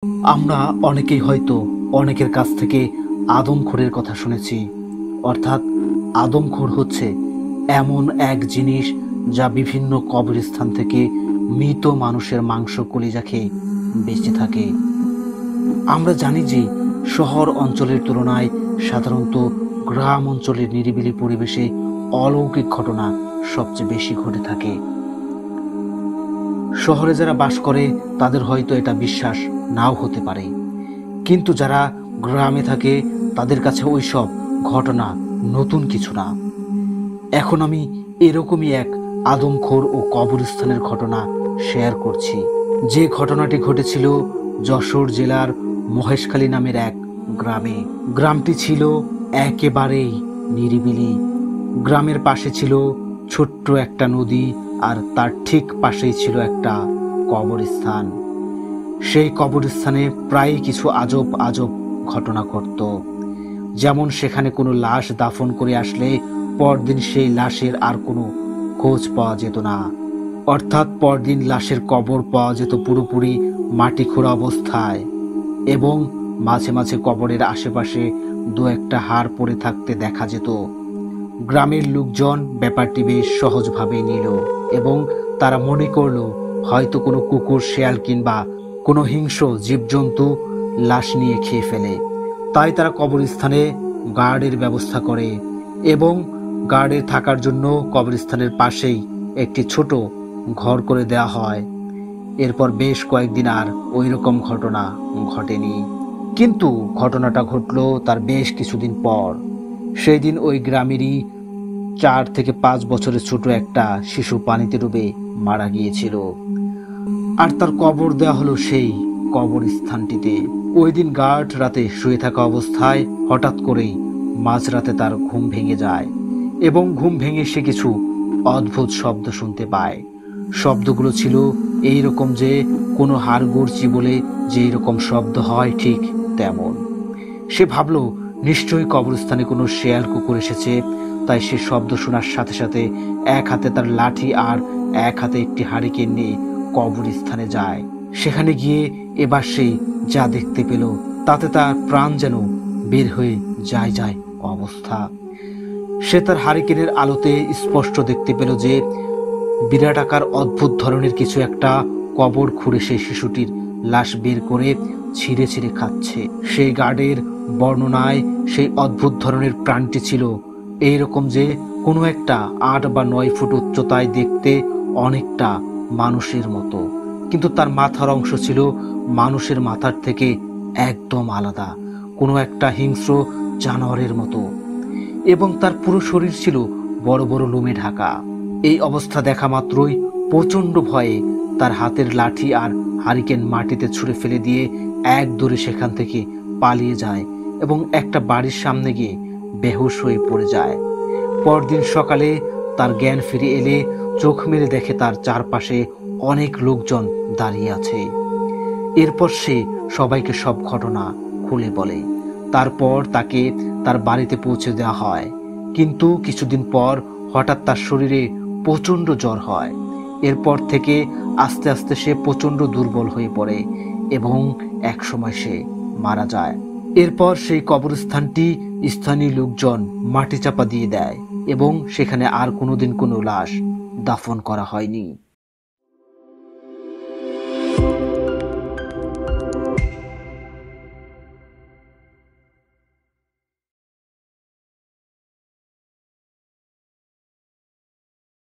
আমরা অনেকেই হয়তো অনেকের কাছ থেকে আদমখোরের কথা শুনেছি। অর্থাৎ আদমখোর হচ্ছে এমন এক জিনিস যা বিভিন্ন কবরস্থান থেকে মৃত মানুষের মাংস কলিজা খেয়ে বেঁচে থাকে। আমরা জানি যে শহর অঞ্চলের তুলনায় সাধারণত গ্রাম অঞ্চলের নিরিবিলি পরিবেশে অলৌকিক ঘটনা সবচেয়ে বেশি ঘটে থাকে। শহরে যারা বাস করে তাদের হয়তো এটা বিশ্বাস নাও হতে পারে, কিন্তু যারা গ্রামে থাকে তাদের কাছে ওইসব ঘটনা নতুন কিছু না। এখন আমি এরকমই এক আদমখোর ও কবরস্থানের ঘটনা শেয়ার করছি, যে ঘটনাটি ঘটেছিল যশোর জেলার মহেশখালী নামের এক গ্রামে। গ্রামটি ছিল একেবারেই নিরিবিলি। গ্রামের পাশে ছিল ছোট্ট একটা নদী, আর তার ঠিক পাশেই ছিল একটা কবরস্থান। সেই কবরস্থানে প্রায় কিছু আজব আজব ঘটনা ঘটত। যেমন সেখানে কোনো লাশ দাফন করে আসলে পরদিন সেই লাশের আর কোনো খোঁজ পাওয়া যেত না। অর্থাৎ পরদিন লাশের কবর পাওয়া যেত পুরোপুরি মাটি খোঁড়া অবস্থায়, এবং মাঝে মাঝে কবরের আশেপাশে দু একটা হাড় পড়ে থাকতে দেখা যেত। গ্রামের লোকজন ব্যাপারটি বেশ সহজভাবে নিল, এবং তারা মনে করলো হয়তো কোনো কুকুর, শেয়াল কিংবা কোনো হিংস্র জীবজন্তু লাশ নিয়ে খেয়ে ফেলে। তাই তারা কবরস্থানে গার্ডের ব্যবস্থা করে, এবং গার্ডের থাকার জন্য কবরস্থানের পাশেই একটি ছোট ঘর করে দেয়া হয়। এরপর বেশ কয়েকদিন আর ওই রকম ঘটনা ঘটেনি। কিন্তু ঘটনাটা ঘটলো তার বেশ কিছুদিন পর। সেই দিন ওই গ্রামেরই 4 থেকে 5 বছরের ছোট একটা শিশু পানিতে ডুবে মারা গিয়েছিল, আর তার কবর দেওয়া হলো সেই কবরস্থানটিতে। ওই দিন গার্ড রাতে শুয়ে থাকা অবস্থায় হঠাৎ করেই মাঝরাতে তার ঘুম ভেঙে যায়, এবং ঘুম ভেঙে সে কিছু অদ্ভুত শব্দ শুনতে পায়। শব্দগুলো ছিল এইরকম যে কোনো হাড় গড়ছি বলে যে এরকম শব্দ হয় ঠিক তেমন। সে ভাবলো নিশ্চয়ই কবরস্থানে কোনো শেয়াল কুকুর এসেছে। তাই সে শব্দ শোনার সাথে সাথে এক হাতে তার লাঠি আর এক হাতে একটি হারিকেন নিয়ে কবরস্থানে যায়। সেখানে গিয়ে এবার সে যা দেখতে পেল তাতে তার প্রাণ যেন বের হয়ে যায় অবস্থা। সে তার হারিকেনের আলোতে স্পষ্ট দেখতে পেল যে বিরাট আকার অদ্ভুত ধরনের কিছু একটা কবর খুঁড়ে সেই শিশুটির লাশ বের করে ছিঁড়ে ছিঁড়ে খাচ্ছে। সেই গার্ডের বর্ণনায় সেই অদ্ভুত ধরনের প্রাণটি ছিল এইরকম যে কোনো একটা 8 বা 9 ফুট উচ্চতায়, দেখতে অনেকটা মানুষের মতো, কিন্তু তার মাথার অংশ ছিল মানুষের মাথার থেকে একদম আলাদা, কোনো একটা হিংস্র জানোয়ারের মতো, এবং তার পুরো শরীর ছিল বড় বড় লোমে ঢাকা। এই অবস্থা দেখা মাত্রই প্রচন্ড ভয়ে তার হাতের লাঠি আর হারিকেন মাটিতে ছুঁড়ে ফেলে দিয়ে এক দৌড়ে সেখান থেকে পালিয়ে যায়, এবং একটা বাড়ির সামনে গিয়ে বেহুশ হয়ে পড়ে যায়। পরদিন সকালে তার জ্ঞান ফিরে এলে চোখ মেলে দেখে তার চারপাশে অনেক লোকজন দাঁড়িয়ে আছে। এরপর সে সবাইকে সব ঘটনা খুলে বলে। তারপর তাকে তার বাড়িতে পৌঁছে দেওয়া হয়, কিন্তু কিছুদিন পর হঠাৎ তার শরীরে প্রচন্ড জ্বর হয়। এরপর থেকে আস্তে আস্তে সে প্রচন্ড দুর্বল হয়ে পড়ে, এবং একসময় সে মারা যায়। এরপর সেই কবরস্থানটি স্থানীয় লোকজন মাটি চাপা দিয়ে দেয়, এবং সেখানে আর কোনোদিন কোনো লাশ দাফন করা হয়নি।